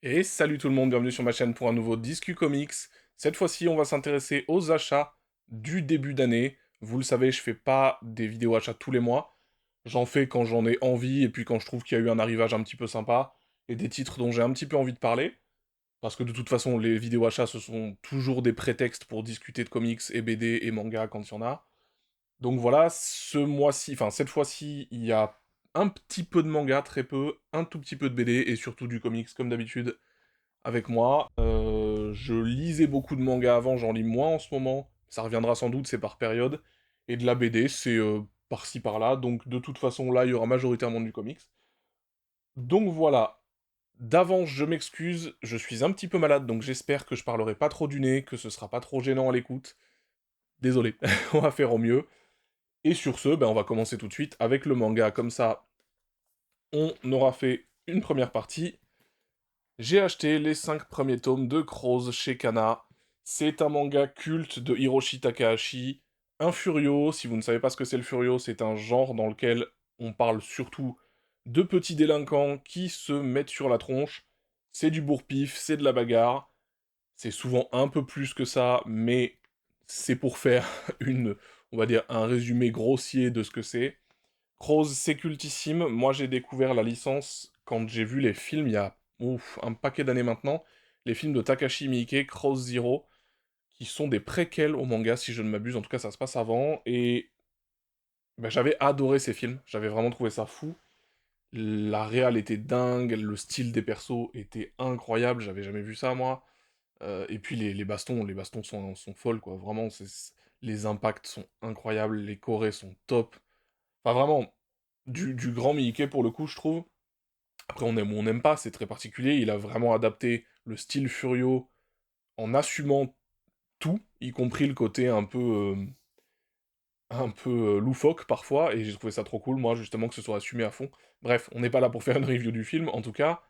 Et salut tout le monde, bienvenue sur ma chaîne pour un nouveau Discu Comics. Cette fois-ci, on va s'intéresser aux achats du début d'année. Vous le savez, je fais pas des vidéos achats tous les mois. J'en fais quand j'en ai envie et puis quand je trouve qu'il y a eu un arrivage un petit peu sympa et des titres dont j'ai un petit peu envie de parler. Parce que de toute façon, les vidéos achats, ce sont toujours des prétextes pour discuter de comics et BD et manga quand il y en a. Donc voilà, ce mois-ci, enfin cette fois-ci, il y a un petit peu de manga, très peu, un tout petit peu de BD et surtout du comics comme d'habitude avec moi. Je lisais beaucoup de mangas avant, j'en lis moins en ce moment. Ça reviendra sans doute, c'est par période. Et de la BD, c'est par-ci par-là. Donc de toute façon, là, il y aura majoritairement du comics. Donc voilà. D'avance, je m'excuse, je suis un petit peu malade, donc j'espère que je parlerai pas trop du nez, que ce sera pas trop gênant à l'écoute. Désolé, on va faire au mieux. Et sur ce, ben, on va commencer tout de suite avec le manga. Comme ça, on aura fait une première partie. J'ai acheté les 5 premiers tomes de Crows chez Kana. C'est un manga culte de Hiroshi Takahashi. Un furio, si vous ne savez pas ce que c'est le furio, c'est un genre dans lequel on parle surtout de petits délinquants qui se mettent sur la tronche. C'est du bourre-pif, c'est de la bagarre. C'est souvent un peu plus que ça, mais c'est pour faire on va dire, un résumé grossier de ce que c'est. Crows, c'est cultissime. Moi, j'ai découvert la licence quand j'ai vu les films il y a un paquet d'années maintenant. Les films de Takashi Miike, Cross Zero, qui sont des préquels au manga, si je ne m'abuse. En tout cas, ça se passe avant. Et ben, j'avais adoré ces films. J'avais vraiment trouvé ça fou. La réal était dingue, le style des persos était incroyable. J'avais jamais vu ça, moi. Et puis les bastons sont folles, quoi. Vraiment, les impacts sont incroyables. Les chorés sont top. Enfin, vraiment, du grand Miike pour le coup, je trouve. Après, on aime ou on n'aime pas, c'est très particulier. Il a vraiment adapté le style Furio en assumant tout, y compris le côté un peu loufoque parfois, et j'ai trouvé ça trop cool, moi, justement, que ce soit assumé à fond. Bref, on n'est pas là pour faire une review du film, en tout cas,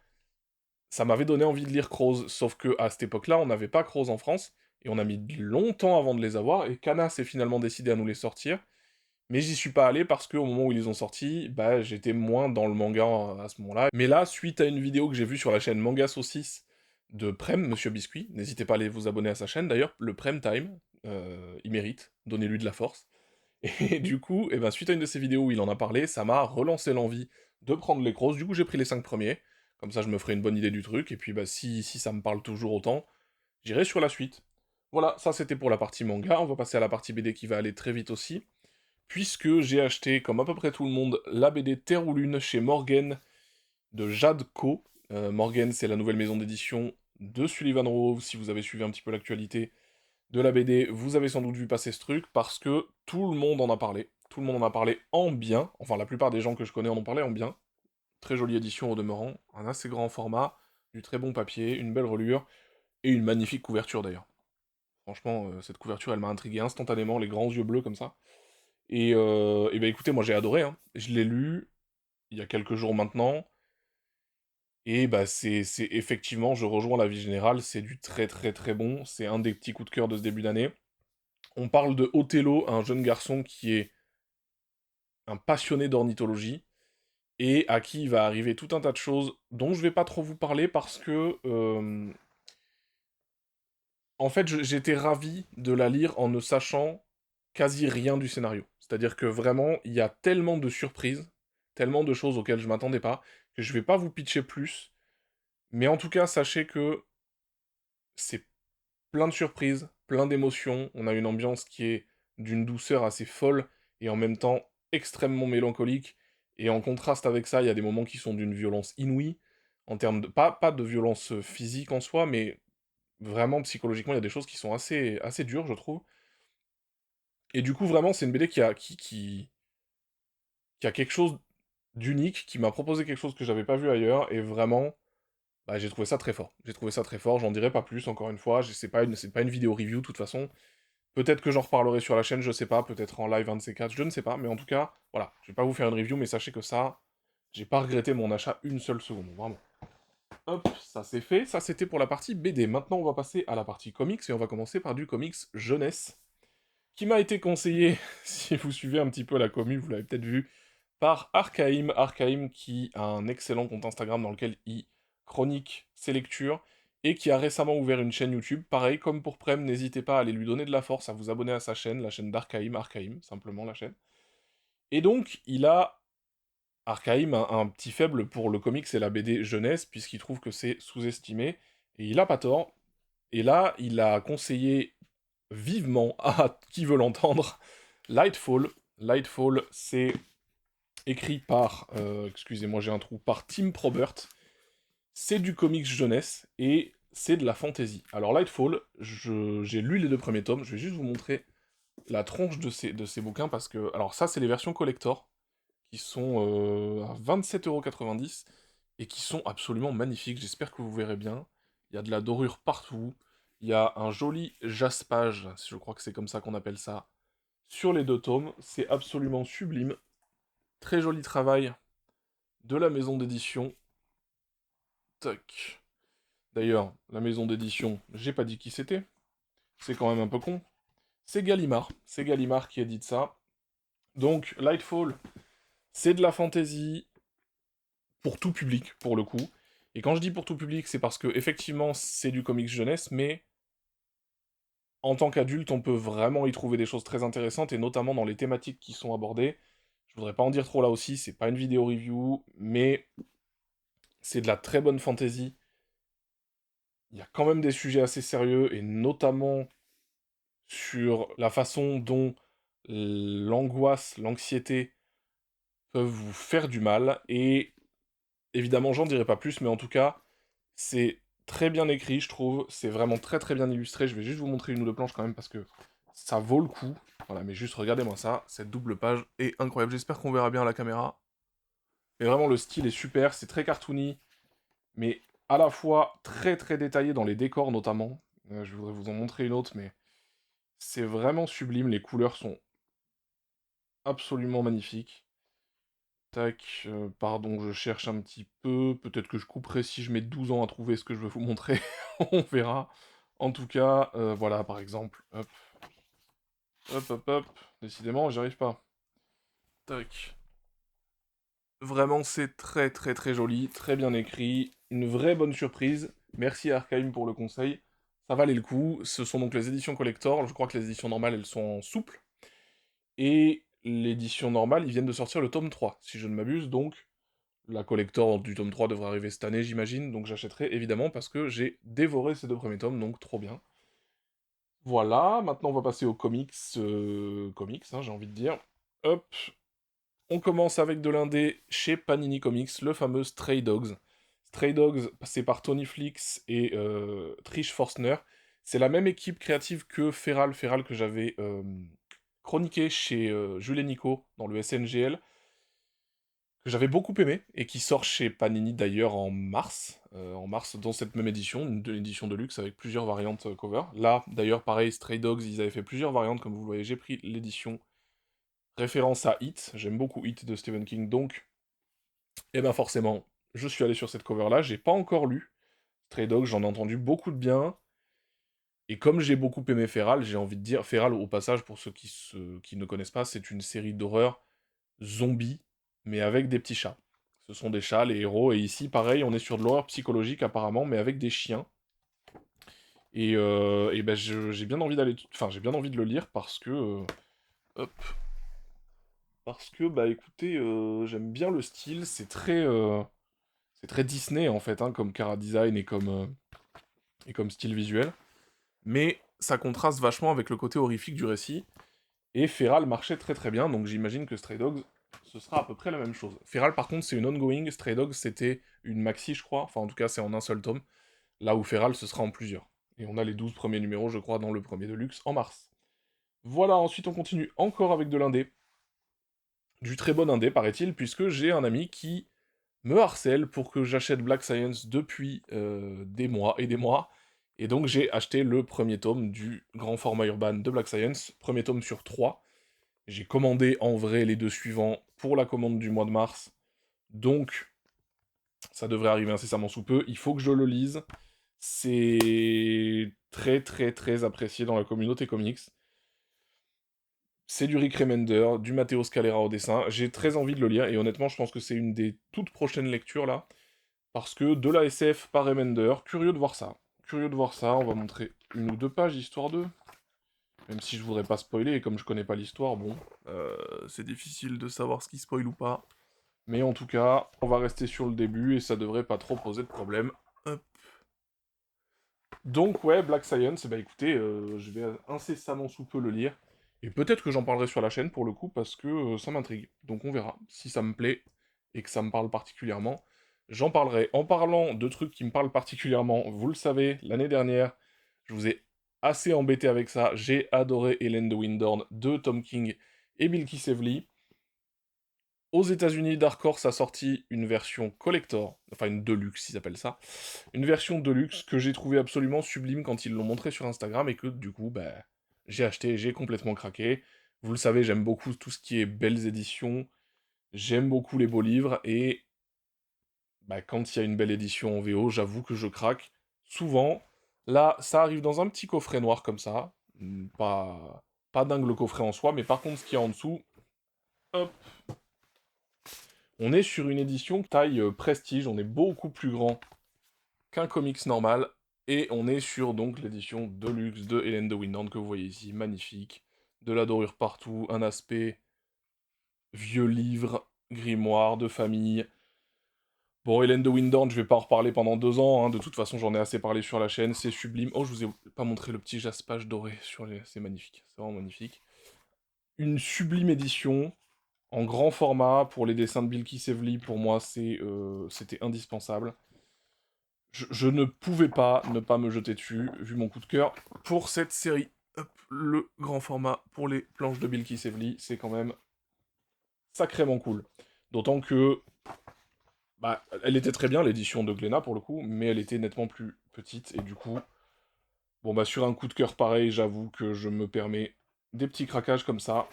ça m'avait donné envie de lire Crows, sauf que à cette époque-là, on n'avait pas Crows en France, et on a mis longtemps avant de les avoir, et Kana s'est finalement décidé à nous les sortir. Mais j'y suis pas allé parce qu'au moment où ils les ont sortis, bah j'étais moins dans le manga à ce moment-là. Mais là, suite à une vidéo que j'ai vue sur la chaîne Manga Saucisse de Prem, Monsieur Biscuit, n'hésitez pas à aller vous abonner à sa chaîne d'ailleurs, le Prem Time, il mérite, donnez-lui de la force. Et du coup, eh ben, suite à une de ces vidéos où il en a parlé, ça m'a relancé l'envie de prendre les grosses, du coup j'ai pris les 5 premiers, comme ça je me ferai une bonne idée du truc, et puis bah si ça me parle toujours autant, j'irai sur la suite. Voilà, ça c'était pour la partie manga, on va passer à la partie BD qui va aller très vite aussi puisque j'ai acheté, comme à peu près tout le monde, la BD Terre ou Lune chez Morgan de Jade Co. Morgan, c'est la nouvelle maison d'édition de Sullivan Rowe. Si vous avez suivi un petit peu l'actualité de la BD, vous avez sans doute vu passer ce truc, parce que tout le monde en a parlé. Tout le monde en a parlé en bien, enfin la plupart des gens que je connais en ont parlé en bien. Très jolie édition au demeurant, un assez grand format, du très bon papier, une belle relure, et une magnifique couverture d'ailleurs. Franchement, cette couverture, elle m'a intrigué instantanément, les grands yeux bleus comme ça. Et bah écoutez, moi j'ai adoré, hein. Je l'ai lu il y a quelques jours maintenant, et bah c'est effectivement, je rejoins l'avis général, c'est du très très très bon, c'est un des petits coups de cœur de ce début d'année. On parle de Othello, un jeune garçon qui est un passionné d'ornithologie, et à qui il va arriver tout un tas de choses dont je vais pas trop vous parler parce que, en fait, j'étais ravi de la lire en ne sachant quasi rien du scénario. C'est-à-dire que vraiment, il y a tellement de surprises, tellement de choses auxquelles je m'attendais pas, que je vais pas vous pitcher plus. Mais en tout cas, sachez que c'est plein de surprises, plein d'émotions. On a une ambiance qui est d'une douceur assez folle et en même temps extrêmement mélancolique. Et en contraste avec ça, il y a des moments qui sont d'une violence inouïe, en termes de... pas de violence physique en soi, mais vraiment psychologiquement, il y a des choses qui sont assez dures, je trouve. Et du coup, vraiment, c'est une BD qui a quelque chose d'unique, qui m'a proposé quelque chose que j'avais pas vu ailleurs, et vraiment, bah, j'ai trouvé ça très fort. J'ai trouvé ça très fort, j'en dirai pas plus, encore une fois, c'est pas une vidéo review, de toute façon. Peut-être que j'en reparlerai sur la chaîne, je sais pas, peut-être en live un de ces quatre, je ne sais pas, mais en tout cas, voilà, je vais pas vous faire une review, mais sachez que ça, j'ai pas regretté mon achat une seule seconde, vraiment. Hop, ça c'est fait, ça c'était pour la partie BD. Maintenant, on va passer à la partie comics, et on va commencer par du comics jeunesse, qui m'a été conseillé, si vous suivez un petit peu la commu, vous l'avez peut-être vu, par Archaim qui a un excellent compte Instagram dans lequel il chronique ses lectures, et qui a récemment ouvert une chaîne YouTube. Pareil, comme pour Prem, n'hésitez pas à aller lui donner de la force, à vous abonner à sa chaîne, la chaîne d'Arkhaim, Arkhaim, simplement la chaîne. Et donc, il a, Arkhaim, un petit faible pour le comics et la BD jeunesse, puisqu'il trouve que c'est sous-estimé, et il a pas tort. Et là, il a conseillé vivement à qui veut l'entendre, Lightfall. Lightfall, c'est écrit par, excusez-moi j'ai un trou, par Tim Probert. C'est du comics jeunesse, et c'est de la fantasy. Alors Lightfall, j'ai lu les 2 premiers tomes, je vais juste vous montrer la tronche de ces bouquins, parce que... Alors ça, c'est les versions collector, qui sont à 27,90 €, et qui sont absolument magnifiques, j'espère que vous verrez bien. Il y a de la dorure partout, il y a un joli jaspage, je crois que c'est comme ça qu'on appelle ça, sur les 2 tomes, c'est absolument sublime. Très joli travail de la maison d'édition. Tac. D'ailleurs, la maison d'édition, j'ai pas dit qui c'était, c'est quand même un peu con. C'est Gallimard qui édite ça. Donc, Lightfall, c'est de la fantasy pour tout public, pour le coup. Et quand je dis pour tout public, c'est parce que, effectivement, c'est du comics jeunesse, mais en tant qu'adulte, on peut vraiment y trouver des choses très intéressantes, et notamment dans les thématiques qui sont abordées. Je voudrais pas en dire trop là aussi, c'est pas une vidéo review, mais c'est de la très bonne fantasy. Il y a quand même des sujets assez sérieux, et notamment sur la façon dont l'angoisse, l'anxiété peuvent vous faire du mal, et évidemment, j'en dirai pas plus, mais en tout cas, c'est très bien écrit, je trouve, c'est vraiment très très bien illustré. Je vais juste vous montrer une ou deux planches quand même, parce que ça vaut le coup. Voilà, mais juste regardez-moi ça, cette double page est incroyable, j'espère qu'on verra bien à la caméra. Mais vraiment, le style est super, c'est très cartoony, mais à la fois très très détaillé dans les décors notamment. Je voudrais vous en montrer une autre, mais c'est vraiment sublime, les couleurs sont absolument magnifiques. Tac, pardon, je cherche un petit peu, peut-être que je couperai si je mets 12 ans à trouver ce que je veux vous montrer, on verra. En tout cas, voilà, par exemple, hop, hop, hop, hop, décidément, j'y arrive pas. Tac. Vraiment, c'est très très très joli, très bien écrit, une vraie bonne surprise. Merci à Archaim pour le conseil, ça valait le coup. Ce sont donc les éditions collector, je crois que les éditions normales, elles sont en souple. Et l'édition normale, ils viennent de sortir le tome 3, si je ne m'abuse, donc la collector du tome 3 devrait arriver cette année, j'imagine, donc j'achèterai évidemment parce que j'ai dévoré ces 2 premiers tomes, donc trop bien. Voilà, maintenant on va passer aux comics, comics, hein, j'ai envie de dire. Hop, on commence avec de l'indé chez Panini Comics, le fameux Stray Dogs. Stray Dogs, c'est par Tony Flix et Trish Forstner. C'est la même équipe créative que Feral, Feral que j'avais chroniqué chez Jules et Nico dans le SNGL, que j'avais beaucoup aimé, et qui sort chez Panini d'ailleurs en mars, dans cette même édition, une édition de luxe avec plusieurs variantes cover. Là, d'ailleurs, pareil, Stray Dogs, ils avaient fait plusieurs variantes, comme vous le voyez, j'ai pris l'édition référence à Hit, j'aime beaucoup Hit de Stephen King, donc, et ben forcément, je suis allé sur cette cover-là, j'ai pas encore lu Stray Dogs, j'en ai entendu beaucoup de bien, et comme j'ai beaucoup aimé Feral, j'ai envie de dire, Feral, au passage, pour ceux qui ne connaissent pas, c'est une série d'horreur zombies, mais avec des petits chats. Ce sont des chats, les héros, et ici, pareil, on est sur de l'horreur psychologique, apparemment, mais avec des chiens. Et ben, j'ai bien envie d'aller... Enfin, j'ai bien envie de le lire, parce que... hop. Parce que, bah, écoutez, j'aime bien le style, c'est très Disney, en fait, hein, comme chara design et comme style visuel. Mais ça contraste vachement avec le côté horrifique du récit. Et Feral marchait très très bien, donc j'imagine que Stray Dogs, ce sera à peu près la même chose. Feral, par contre, c'est une ongoing, Stray Dogs, c'était une maxi, je crois, enfin en tout cas c'est en un seul tome, là où Feral, ce sera en plusieurs. Et on a les 12 premiers numéros, je crois, dans le premier de luxe, en mars. Voilà, ensuite on continue encore avec de l'indé. Du très bon indé, paraît-il, puisque j'ai un ami qui me harcèle pour que j'achète Black Science depuis des mois et des mois. Et donc j'ai acheté le premier tome du grand format urbain de Black Science, premier tome sur 3. J'ai commandé en vrai les 2 suivants pour la commande du mois de mars, donc ça devrait arriver incessamment sous peu. Il faut que je le lise. C'est très très très apprécié dans la communauté comics. C'est du Rick Remender, du Matteo Scalera au dessin. J'ai très envie de le lire, et honnêtement, je pense que c'est une des toutes prochaines lectures là. Parce que de la SF par Remender, curieux de voir ça. Curieux de voir ça, on va montrer une ou deux pages, histoire de... Même si je voudrais pas spoiler, et comme je connais pas l'histoire, bon, c'est difficile de savoir ce qui spoil ou pas. Mais en tout cas, on va rester sur le début, et ça devrait pas trop poser de problème. Hop. Donc ouais, Black Science, bah écoutez, je vais incessamment sous peu le lire. Et peut-être que j'en parlerai sur la chaîne pour le coup, parce que ça m'intrigue. Donc on verra. Si ça me plaît, et que ça me parle particulièrement, j'en parlerai. En parlant de trucs qui me parlent particulièrement, vous le savez, l'année dernière, je vous ai assez embêté avec ça. J'ai adoré Hélène de Windorn de Tom King et Bill Evely. Aux États-Unis, Dark Horse a sorti une version collector, enfin une deluxe, ils appellent ça. Une version deluxe que j'ai trouvé absolument sublime quand ils l'ont montré sur Instagram et que du coup, bah, j'ai acheté, j'ai complètement craqué. Vous le savez, j'aime beaucoup tout ce qui est belles éditions, j'aime beaucoup les beaux livres et bah, quand il y a une belle édition en VO, j'avoue que je craque souvent. Là, ça arrive dans un petit coffret noir comme ça. Pas dingue le coffret en soi, mais par contre, ce qu'il y a en dessous, hop, on est sur une édition taille prestige, on est beaucoup plus grand qu'un comics normal, et on est sur donc l'édition Deluxe de Hélène de Windhorn que vous voyez ici, magnifique, de la dorure partout, un aspect vieux livre, grimoire, de famille. Bon, Hélène de Windhorn, je vais pas en reparler pendant 2 ans, hein, de toute façon j'en ai assez parlé sur la chaîne, c'est sublime. Oh, je vous ai pas montré le petit jaspage doré sur les... C'est magnifique, c'est vraiment magnifique. Une sublime édition, en grand format, pour les dessins de Bill Evely, pour moi c'était indispensable. Je ne pouvais pas ne pas me jeter dessus, vu mon coup de cœur, pour cette série. Hop, le grand format pour les planches de Bill Evely, c'est quand même sacrément cool. D'autant que, bah, elle était très bien, l'édition de Glénat, pour le coup, mais elle était nettement plus petite, et du coup, bon bah sur un coup de cœur pareil, j'avoue que je me permets des petits craquages comme ça,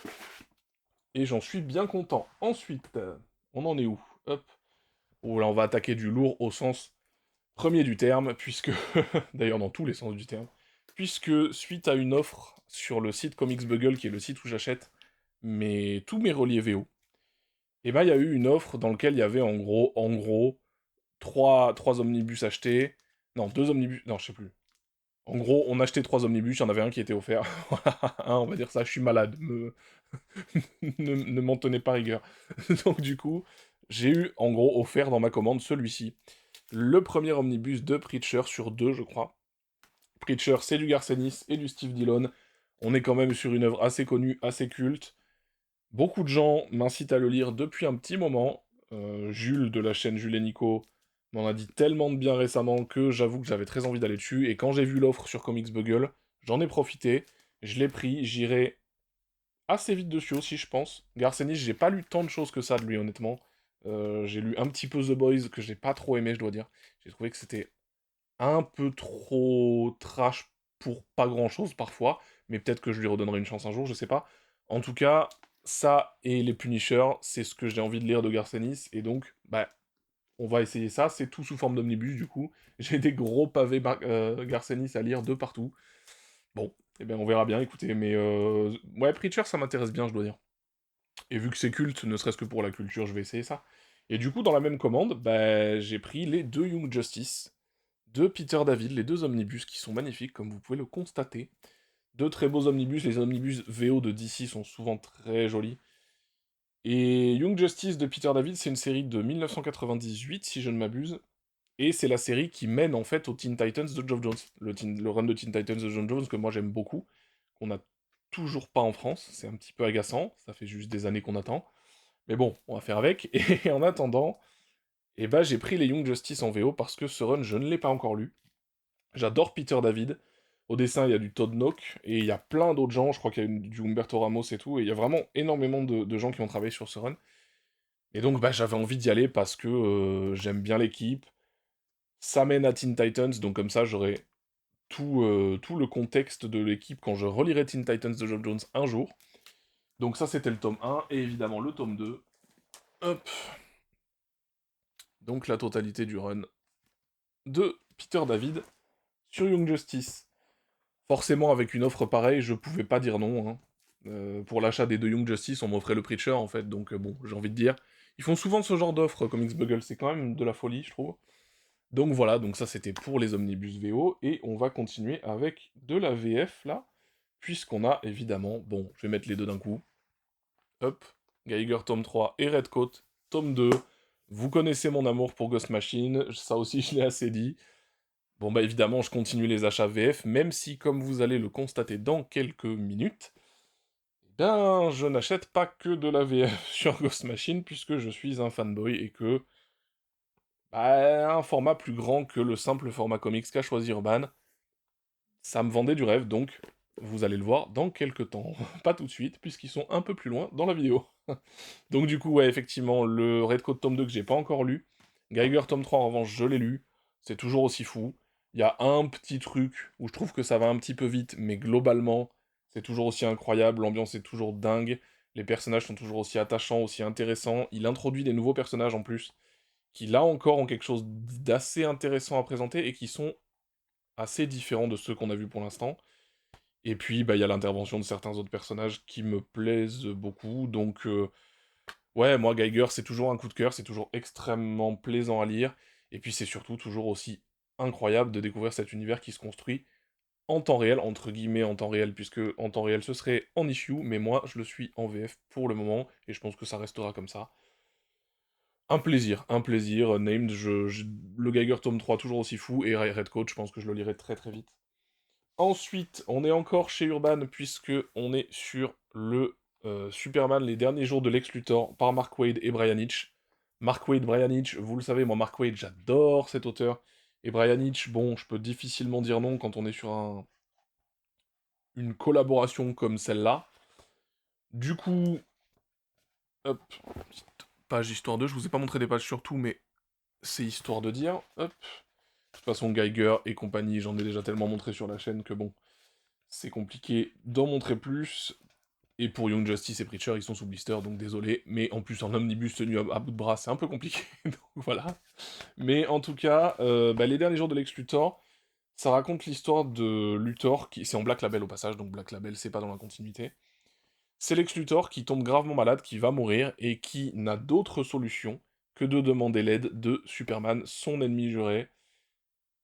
et j'en suis bien content. Ensuite, on en est où? Hop. Oh là, on va attaquer du lourd au sens premier du terme, puisque, d'ailleurs dans tous les sens du terme, puisque suite à une offre sur le site Comics Bugle, qui est le site où j'achète tous mes reliés VO, et ben il y a eu une offre dans laquelle il y avait en gros, trois omnibus achetés, non, deux omnibus, non, je sais plus. En gros, on achetait 3 omnibus, il y en avait un qui était offert. Voilà, hein, on va dire ça, je suis malade, ne m'en tenez pas rigueur. Donc du coup, j'ai eu en gros offert dans ma commande celui-ci. Le premier omnibus de Preacher sur 2, je crois. Preacher, c'est du Garcenis et du Steve Dillon. On est quand même sur une œuvre assez connue, assez culte. Beaucoup de gens m'incitent à le lire depuis un petit moment. Jules de la chaîne Jules et Nico m'en a dit tellement de bien récemment que j'avoue que j'avais très envie d'aller dessus. Et quand j'ai vu l'offre sur Comics Bugle, j'en ai profité. Je l'ai pris, j'irai assez vite dessus aussi, je pense. Garcenis, j'ai pas lu tant de choses que ça de lui, honnêtement. J'ai lu un petit peu The Boys, que j'ai pas trop aimé, je dois dire. J'ai trouvé que c'était un peu trop trash pour pas grand-chose parfois, mais peut-être que je lui redonnerai une chance un jour, je sais pas. En tout cas, ça et les Punisher, c'est ce que j'ai envie de lire de Garcenis, et donc, bah, on va essayer ça, c'est tout sous forme d'omnibus, du coup. J'ai des gros pavés Garcenis à lire de partout. Bon, eh bien on verra bien, écoutez, mais ouais, Preacher, ça m'intéresse bien, je dois dire. Et vu que c'est culte, ne serait-ce que pour la culture, je vais essayer ça. Et du coup, dans la même commande, bah, j'ai pris les deux Young Justice de Peter David, les deux omnibus qui sont magnifiques, comme vous pouvez le constater. Deux très beaux omnibus, les omnibus VO de DC sont souvent très jolis. Et Young Justice de Peter David, c'est une série de 1998, si je ne m'abuse, et c'est la série qui mène en fait aux Teen Titans de Geoff Jones, le run de Teen Titans de Geoff Jones que moi j'aime beaucoup, qu'on n'a toujours pas en France, c'est un petit peu agaçant, ça fait juste des années qu'on attend. Mais bon, on va faire avec, et en attendant, eh ben, j'ai pris les Young Justice en VO parce que ce run, je ne l'ai pas encore lu. J'adore Peter David. Au dessin, il y a du Todd Knock, et il y a plein d'autres gens, je crois qu'il y a du Humberto Ramos et tout, et il y a vraiment énormément de gens qui ont travaillé sur ce run. Et donc, bah, j'avais envie d'y aller parce que j'aime bien l'équipe. Ça mène à Teen Titans, donc comme ça, j'aurai tout le contexte de l'équipe quand je relirai Teen Titans de Geoff Jones un jour. Donc ça, c'était le tome 1, et évidemment le tome 2. Hop. Donc la totalité du run de Peter David sur Young Justice. Forcément, avec une offre pareille, je pouvais pas dire non, hein. Pour l'achat des deux Young Justice, on m'offrait le Preacher, en fait, donc bon, j'ai envie de dire. Ils font souvent ce genre d'offres, Comics Bugle, c'est quand même de la folie, je trouve. Donc voilà, donc ça c'était pour les omnibus VO, et on va continuer avec de la VF là, puisqu'on a évidemment, bon, je vais mettre les deux d'un coup, hop, Geiger tome 3 et Redcoat tome 2. Vous connaissez mon amour pour Ghost Machine, ça aussi je l'ai assez dit. Bon bah évidemment je continue les achats VF, même si comme vous allez le constater dans quelques minutes, ben je n'achète pas que de la VF sur Ghost Machine, puisque je suis un fanboy et que bah, un format plus grand que le simple format comics qu'a choisi Urban, ça me vendait du rêve, donc vous allez le voir dans quelques temps. Pas tout de suite, puisqu'ils sont un peu plus loin dans la vidéo. Donc du coup, ouais, effectivement, le Redcoat tome 2 que j'ai pas encore lu, Geiger tome 3 en revanche, je l'ai lu, c'est toujours aussi fou. Il y a un petit truc où je trouve que ça va un petit peu vite, mais globalement, c'est toujours aussi incroyable, l'ambiance est toujours dingue, les personnages sont toujours aussi attachants, aussi intéressants, il introduit des nouveaux personnages en plus, qui là encore ont quelque chose d'assez intéressant à présenter et qui sont assez différents de ceux qu'on a vus pour l'instant. Et puis, bah, il y a l'intervention de certains autres personnages qui me plaisent beaucoup, donc ouais, moi, Geiger, c'est toujours un coup de cœur, c'est toujours extrêmement plaisant à lire, et puis c'est surtout toujours aussi incroyable de découvrir cet univers qui se construit en temps réel, entre guillemets en temps réel, puisque en temps réel ce serait en issue, mais moi je le suis en VF pour le moment, et je pense que ça restera comme ça. Un plaisir, Named, le Geiger tome 3 toujours aussi fou, et Redcoat, je pense que je le lirai très très vite. Ensuite, on est encore chez Urban, puisque on est sur le Superman, les derniers jours de Lex Luthor, par Mark Waid et Brian Hitch. Mark Waid, Brian Hitch, vous le savez, moi Mark Waid, j'adore cet auteur. Et Brian Hitch, bon, je peux difficilement dire non quand on est sur une collaboration comme celle-là. Du coup, hop, petite page histoire 2, je vous ai pas montré des pages sur tout, mais c'est histoire de dire, hop. De toute façon, Geiger et compagnie, j'en ai déjà tellement montré sur la chaîne que bon, c'est compliqué d'en montrer plus. Et pour Young Justice et Preacher, ils sont sous blister, donc désolé. Mais en plus, en omnibus tenu à bout de bras, c'est un peu compliqué. Donc voilà. Mais en tout cas, bah, les derniers jours de Lex Luthor, ça raconte l'histoire de Luthor, qui c'est en Black Label au passage, donc Black Label, c'est pas dans la continuité. C'est Lex Luthor qui tombe gravement malade, qui va mourir, et qui n'a d'autre solution que de demander l'aide de Superman, son ennemi juré,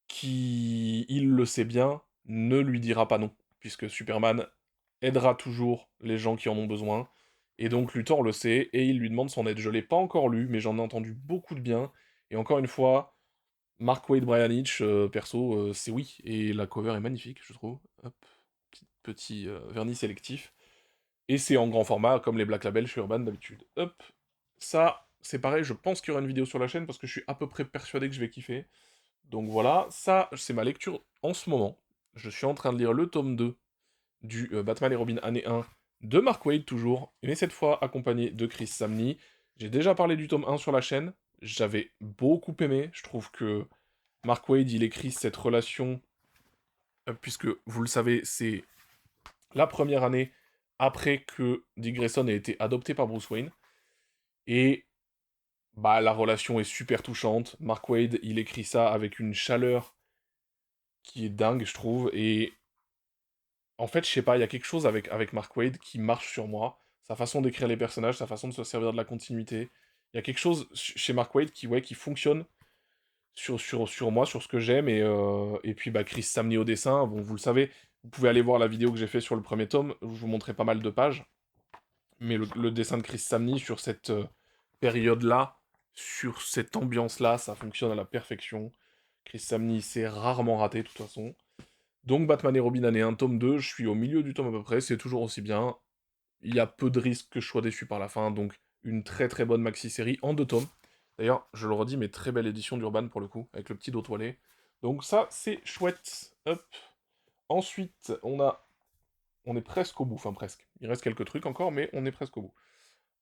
qui, il le sait bien, ne lui dira pas non, puisque Superman aidera toujours les gens qui en ont besoin, et donc Luthor le sait, et il lui demande son aide. Je l'ai pas encore lu, mais j'en ai entendu beaucoup de bien, et encore une fois, Mark Waid, Brian Hitch, perso, c'est oui, et la cover est magnifique, je trouve. Hop, petit vernis sélectif. Et c'est en grand format, comme les Black Label chez Urban d'habitude. Hop, ça, c'est pareil, je pense qu'il y aura une vidéo sur la chaîne, parce que je suis à peu près persuadé que je vais kiffer. Donc voilà, ça, c'est ma lecture en ce moment. Je suis en train de lire le tome 2 du Batman et Robin année 1 de Mark Waid toujours, mais cette fois accompagné de Chris Samney. J'ai déjà parlé du tome 1 sur la chaîne, j'avais beaucoup aimé, je trouve que Mark Waid, il écrit cette relation, puisque, vous le savez, c'est la première année après que Dick Grayson ait été adopté par Bruce Wayne, et bah la relation est super touchante. Mark Waid, il écrit ça avec une chaleur qui est dingue, je trouve, et en fait, je sais pas, il y a quelque chose avec Mark Waid qui marche sur moi. Sa façon d'écrire les personnages, sa façon de se servir de la continuité. Il y a quelque chose chez Mark Waid qui, ouais, qui fonctionne sur moi, sur ce que j'aime. Et puis, bah, Chris Samney au dessin. Bon, vous le savez, vous pouvez aller voir la vidéo que j'ai fait sur le premier tome. Je vous montrais pas mal de pages. Mais le dessin de Chris Samney sur cette période-là, sur cette ambiance-là, ça fonctionne à la perfection. Chris Samney, c'est rarement raté, de toute façon. Donc Batman et Robin année 1, tome 2, je suis au milieu du tome à peu près, c'est toujours aussi bien. Il y a peu de risques que je sois déçu par la fin, donc une très très bonne maxi-série en 2 tomes. D'ailleurs, je le redis, mais très belle édition d'Urban pour le coup, avec le petit dos toilé. Donc ça, c'est chouette. Hop. Ensuite, on est presque au bout, enfin presque. Il reste quelques trucs encore, mais on est presque au bout.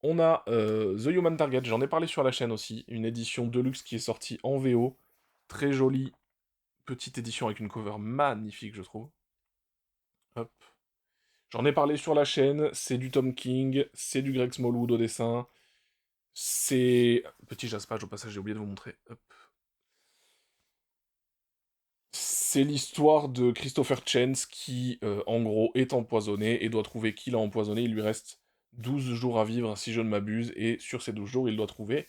On a The Human Target, j'en ai parlé sur la chaîne aussi, une édition Deluxe qui est sortie en VO. Très jolie petite édition avec une cover magnifique, je trouve. Hop. J'en ai parlé sur la chaîne, c'est du Tom King, c'est du Greg Smallwood au dessin, c'est... Petit jaspage au passage, j'ai oublié de vous montrer. Hop. C'est l'histoire de Christopher Chance qui, en gros, est empoisonné et doit trouver qui l'a empoisonné. Il lui reste 12 jours à vivre, si je ne m'abuse, et sur ces 12 jours, il doit trouver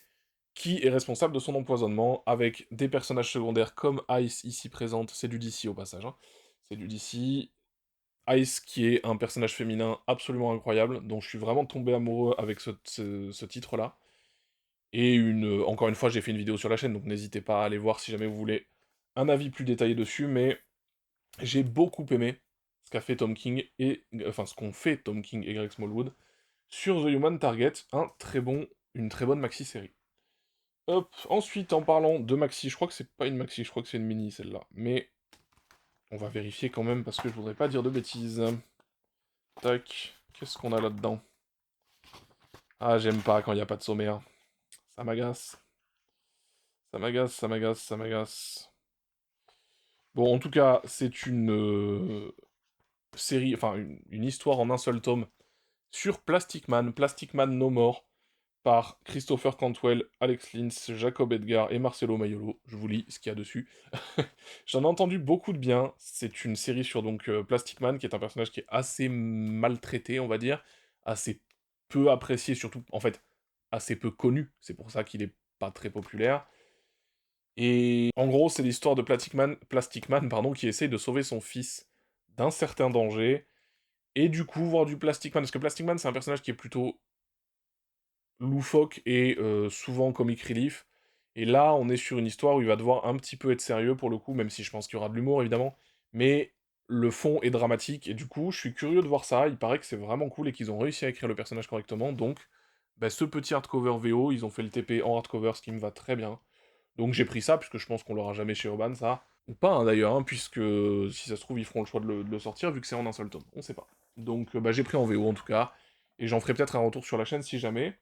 qui est responsable de son empoisonnement, avec des personnages secondaires comme Ice, ici présente, c'est du DC au passage, hein. C'est du DC. Ice, qui est un personnage féminin absolument incroyable, dont je suis vraiment tombé amoureux avec ce titre-là. Et encore une fois, j'ai fait une vidéo sur la chaîne, donc n'hésitez pas à aller voir si jamais vous voulez un avis plus détaillé dessus, mais j'ai beaucoup aimé ce qu'a fait Tom King, enfin ce qu'ont fait Tom King et Greg Smallwood sur The Human Target, une très bonne maxi-série. Hop, ensuite, en parlant de maxi, je crois que c'est pas une maxi, je crois que c'est une mini, celle-là. Mais on va vérifier quand même, parce que je voudrais pas dire de bêtises. Tac, qu'est-ce qu'on a là-dedans? Ah, j'aime pas quand il n'y a pas de sommaire. Ça m'agace. Ça m'agace, ça m'agace, ça m'agace. Bon, en tout cas, c'est une série, enfin, une histoire en un seul tome sur Plastic Man, Plastic Man No More, par Christopher Cantwell, Alex Lins, Jacob Edgar et Marcelo Maiolo. Je vous lis ce qu'il y a dessus. J'en ai entendu beaucoup de bien. C'est une série sur donc Plastic Man, qui est un personnage qui est assez maltraité, on va dire, assez peu apprécié, surtout, en fait, assez peu connu. C'est pour ça qu'il est pas très populaire. Et en gros, c'est l'histoire de Plastic Man, pardon, qui essaye de sauver son fils d'un certain danger. Et du coup, voir du Plastic Man, parce que Plastic Man, c'est un personnage qui est plutôt loufoque et souvent comic relief. Et là, on est sur une histoire où il va devoir un petit peu être sérieux pour le coup, même si je pense qu'il y aura de l'humour évidemment. Mais le fond est dramatique, et du coup, je suis curieux de voir ça. Il paraît que c'est vraiment cool et qu'ils ont réussi à écrire le personnage correctement. Donc, bah, ce petit hardcover VO, ils ont fait le TP en hardcover, ce qui me va très bien. Donc j'ai pris ça, puisque je pense qu'on l'aura jamais chez Urban, ça. Ou pas, hein, d'ailleurs, hein, puisque si ça se trouve, ils feront le choix de le sortir, vu que c'est en un seul tome. On sait pas. Donc bah, j'ai pris en VO en tout cas. Et j'en ferai peut-être un retour sur la chaîne si jamais.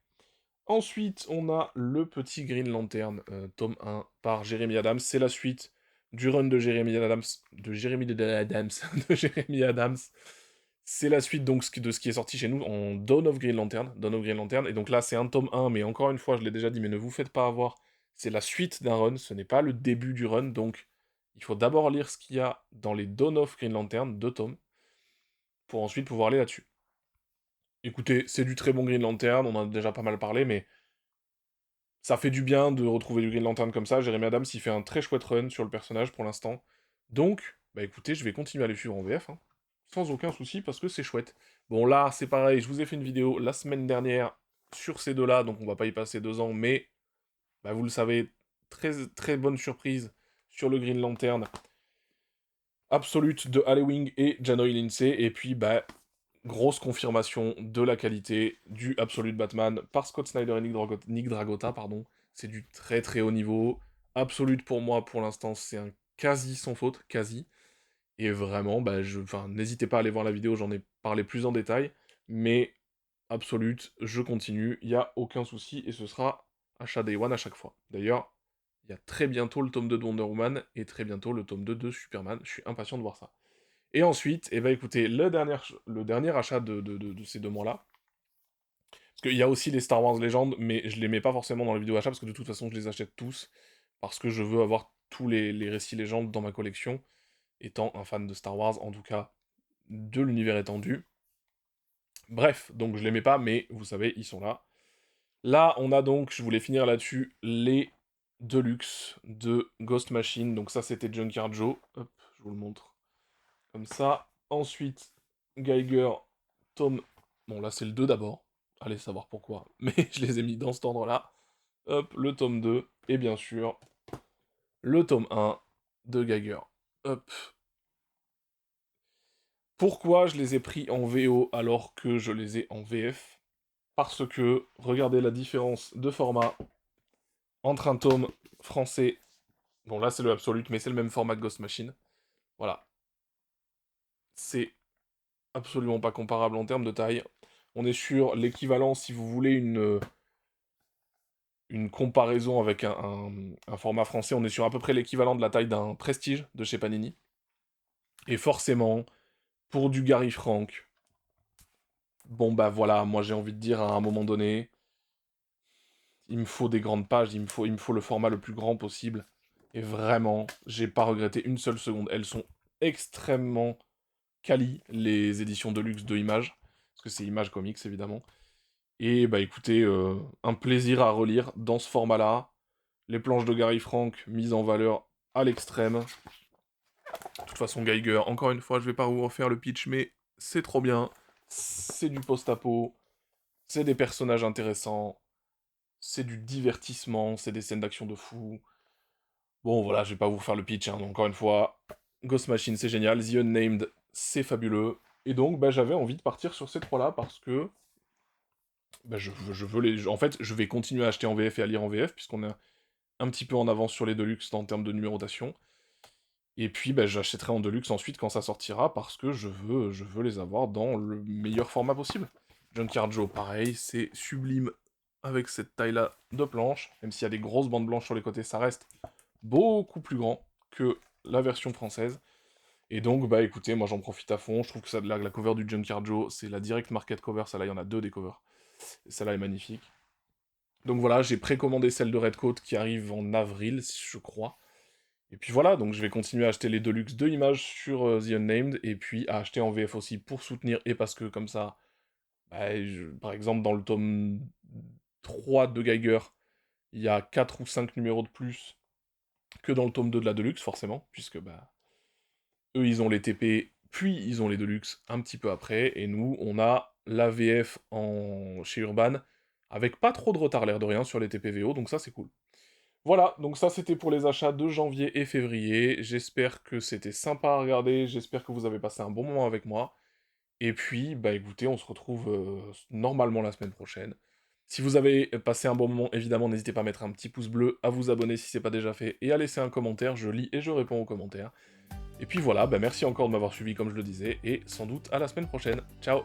Ensuite, on a le petit Green Lantern, tome 1, par Jeremy Adams. C'est la suite du run de Jeremy Adams, de Jeremy Adams. C'est la suite donc de ce qui est sorti chez nous en Dawn of Green Lantern, et donc là c'est un tome 1, mais encore une fois, je l'ai déjà dit, mais ne vous faites pas avoir, c'est la suite d'un run, ce n'est pas le début du run, donc il faut d'abord lire ce qu'il y a dans les Dawn of Green Lantern, 2 tomes, pour ensuite pouvoir aller là-dessus. Écoutez, c'est du très bon Green Lantern, on en a déjà pas mal parlé, mais ça fait du bien de retrouver du Green Lantern comme ça. Jeremy Adams, il fait un très chouette run sur le personnage pour l'instant. Donc, bah écoutez, je vais continuer à les suivre en VF, hein, sans aucun souci, parce que c'est chouette. Bon, là, c'est pareil, je vous ai fait une vidéo la semaine dernière sur ces deux-là, donc on va pas y passer 2 ans, mais, bah, vous le savez, très, très bonne surprise sur le Green Lantern Absolute de Halloween et Janoy Lindsay, et puis, bah, grosse confirmation de la qualité du Absolute Batman par Scott Snyder et Nick Dragotta, pardon. C'est du très très haut niveau. Absolute pour moi, pour l'instant, c'est un quasi sans faute, quasi. Et vraiment, bah, enfin, n'hésitez pas à aller voir la vidéo, j'en ai parlé plus en détail. Mais Absolute, je continue, il n'y a aucun souci, et ce sera achat Day One à chaque fois. D'ailleurs, il y a très bientôt le tome 2 de Wonder Woman, et très bientôt le tome 2 de Superman. Je suis impatient de voir ça. Et ensuite, eh ben, écoutez, le dernier achat de ces 2 mois-là, parce qu'il y a aussi les Star Wars Legends, mais je les mets pas forcément dans les vidéos achat, parce que de toute façon, je les achète tous, parce que je veux avoir tous les récits légendes dans ma collection, étant un fan de Star Wars, en tout cas, de l'univers étendu. Bref, donc je les mets pas, mais vous savez, ils sont là. Là, on a donc, je voulais finir là-dessus, les Deluxe de Ghost Machine, donc ça c'était Junkyard Joe, hop, je vous le montre. Comme ça. Ensuite, Geiger, tome... Bon, là, c'est le 2 d'abord. Allez savoir pourquoi. Mais je les ai mis dans cet ordre-là. Hop, le tome 2. Et bien sûr, le tome 1 de Geiger. Hop. Pourquoi je les ai pris en VO alors que je les ai en VF? Parce que, regardez la différence de format entre un tome français... Bon, là, c'est le Absolute, mais c'est le même format que Ghost Machine. Voilà. C'est absolument pas comparable en termes de taille. On est sur l'équivalent, si vous voulez, une comparaison avec un format français, on est sur à peu près l'équivalent de la taille d'un Prestige de chez Panini. Et forcément, pour du Gary Frank, bon bah voilà, moi j'ai envie de dire à un moment donné, il me faut des grandes pages, il me faut le format le plus grand possible. Et vraiment, j'ai pas regretté une seule seconde. Elles sont extrêmement quali, les éditions de luxe de Image, parce que c'est Image Comics évidemment. Et bah écoutez, un plaisir à relire dans ce format-là. Les planches de Gary Frank mises en valeur à l'extrême. De toute façon, Geiger, encore une fois, je vais pas vous refaire le pitch, mais c'est trop bien. C'est du post-apo, c'est des personnages intéressants, c'est du divertissement, c'est des scènes d'action de fou. Bon, voilà, je vais pas vous faire le pitch, hein, donc encore une fois, Ghost Machine, c'est génial, The Unnamed, c'est fabuleux. Et donc, bah, j'avais envie de partir sur ces trois-là parce que bah, je veux les... En fait, je vais continuer à acheter en VF et à lire en VF, puisqu'on est un petit peu en avance sur les Deluxe en termes de numérotation. Et puis, bah, j'achèterai en Deluxe ensuite quand ça sortira, parce que je veux les avoir dans le meilleur format possible. Junkyard Joe, pareil, c'est sublime avec cette taille-là de planche. Même s'il y a des grosses bandes blanches sur les côtés, ça reste beaucoup plus grand que la version française. Et donc, bah écoutez, moi j'en profite à fond. Je trouve que ça, la cover du Junkyard Joe, c'est la Direct Market Cover. Celle-là, il y en a deux des covers. Et celle-là est magnifique. Donc voilà, j'ai précommandé celle de Redcoat qui arrive en avril, je crois. Et puis voilà, donc je vais continuer à acheter les Deluxe de images sur The Unnamed, et puis à acheter en VF aussi pour soutenir, et parce que comme ça, bah, par exemple dans le tome 3 de Geiger, il y a 4 ou 5 numéros de plus que dans le tome 2 de la Deluxe, forcément, puisque bah, eux ils ont les TP, puis ils ont les Deluxe un petit peu après, et nous on a la VF chez Urban, avec pas trop de retard l'air de rien sur les TPVO, donc ça c'est cool. Voilà, donc ça c'était pour les achats de janvier et février. J'espère que c'était sympa à regarder, j'espère que vous avez passé un bon moment avec moi. Et puis, bah écoutez, on se retrouve normalement la semaine prochaine. Si vous avez passé un bon moment, évidemment, n'hésitez pas à mettre un petit pouce bleu, à vous abonner si c'est pas déjà fait, et à laisser un commentaire, je lis et je réponds aux commentaires. Et puis voilà, bah merci encore de m'avoir suivi comme je le disais, et sans doute à la semaine prochaine. Ciao!